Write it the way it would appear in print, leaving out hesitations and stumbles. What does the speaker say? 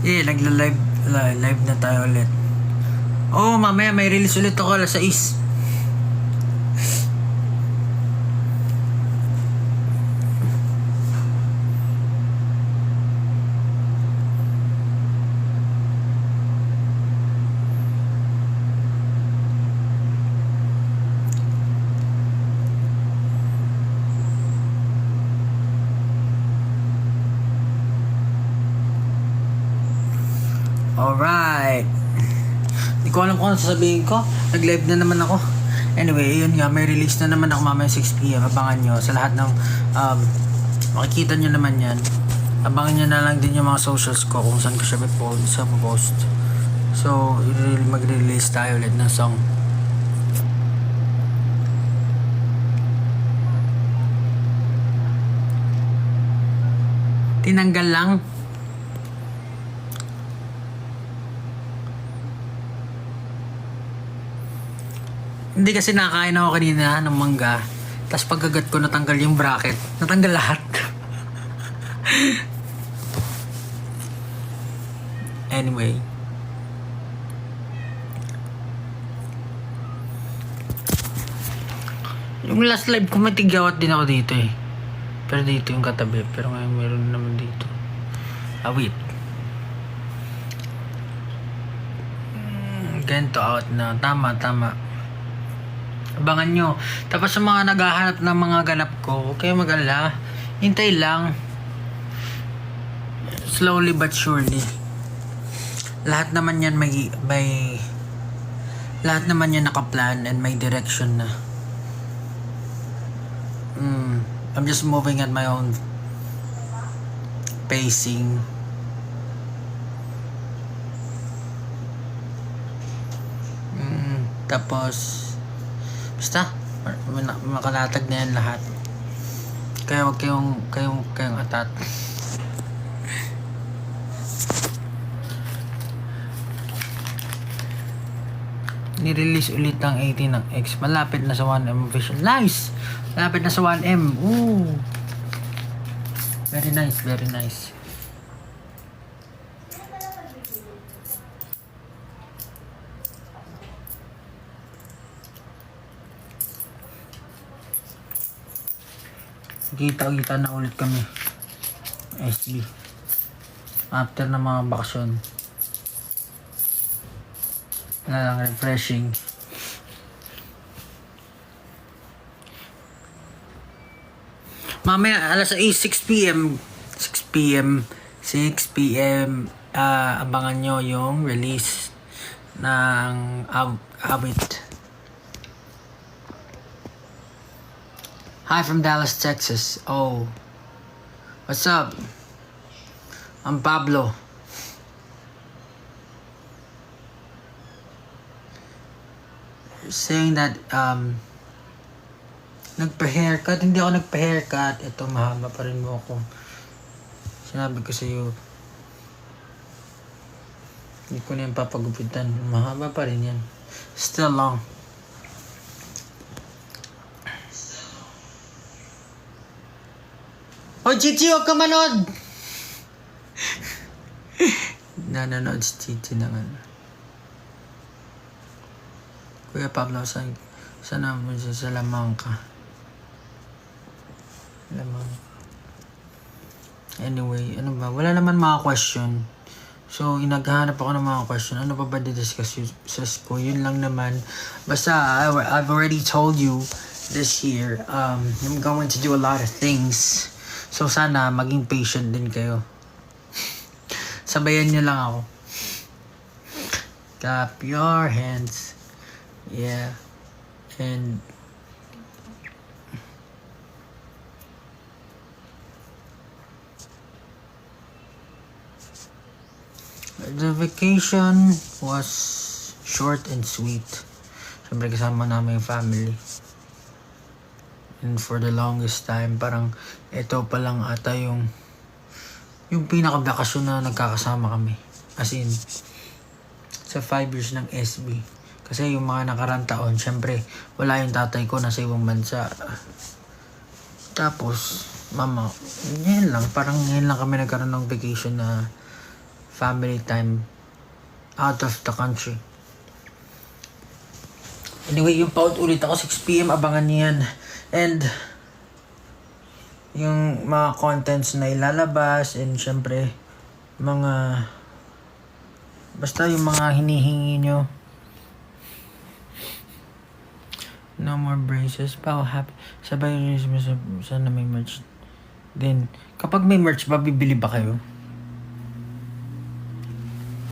Nagla-live live na tayo ulit. Oh, mamaya may release ulit ako alas 6. Alright. Hindi ko alam kung ano sasabihin ko. Nag-live na naman ako. Anyway, yun nga. May release na naman ako mamaya 6pm. Abangan nyo sa lahat ng makikita nyo naman yan. Abangan nyo na lang din yung mga socials ko kung saan ko siya post. So, mag-release tayo ulit ng song. Tinanggal lang. Hindi kasi nakain ako kanina ng mangga. Tapos pagkagat ko natanggal yung bracket. Natanggal lahat. Anyway. Yung last live ko may tigyawat din ako dito eh. Pero dito yung katabi. Pero ngayon meron naman dito. Wait. Ganito out na. Tama. Abangan nyo. Tapos sa mga naghahanap ng mga ganap ko, huwag kayo mag-alala. Hintay lang. Slowly but surely. Lahat naman yan lahat naman yan nakaplan and may direction na. I'm just moving at my own pacing. Tapos basta makalatag na yan lahat. Kaya huwag kayong atat. Nirelease ulit ang 18 ng X. Malapit na sa 1M official. Nice! Malapit na sa 1M. Ooh! Very nice. Kita na ulit kami. SB. After na mga bakasyon. Wala lang, refreshing. Mamaya alas 6pm abangan nyo yung release ng Awit. Hi from Dallas, Texas. Oh, what's up? I'm Pablo. Saying that nagpa-haircut. Hindi ako nagpa-haircut. Ito, mahaba pa rin mo ako. Sinabi ko sa iyo, hindi ko na yung papagupitan. Mahaba pa rin yan. Still long. Oh, Chichi, huwag ka manood! Nanonood si Chichi naman. Kuya Pablo, sana mo sa lamang ka. Anyway, ano ba? Wala naman mga question. So, naghahanap ako ng mga question. Ano pa ba di-discuss ko? Yun lang naman. Basta, I've already told you this year, I'm going to do a lot of things. So, sana maging patient din kayo. Sabayan nyo lang ako. Clap your hands. Yeah. And the vacation was short and sweet. Siyempre kasama namin yung family. And for the longest time, parang ito pa lang ata yung pinaka-bakasyon na nagkakasama kami. As in, sa 5 years ng SB. Kasi yung mga nakarang taon, syempre, wala yung tatay ko, nasa ibang bansa. Tapos, mama, ngayon lang, parang ngayon lang kami nagkaroon ng vacation na family time out of the country. Anyway, yung paut ulit ako 6pm, abangan niyo yan. And yung mga contents na ilalabas and syempre mga basta yung mga hinihingi nyo. No more braces. Wow, happy. Sabay rin sana may merch. Then, kapag may merch ba, bibili ba kayo?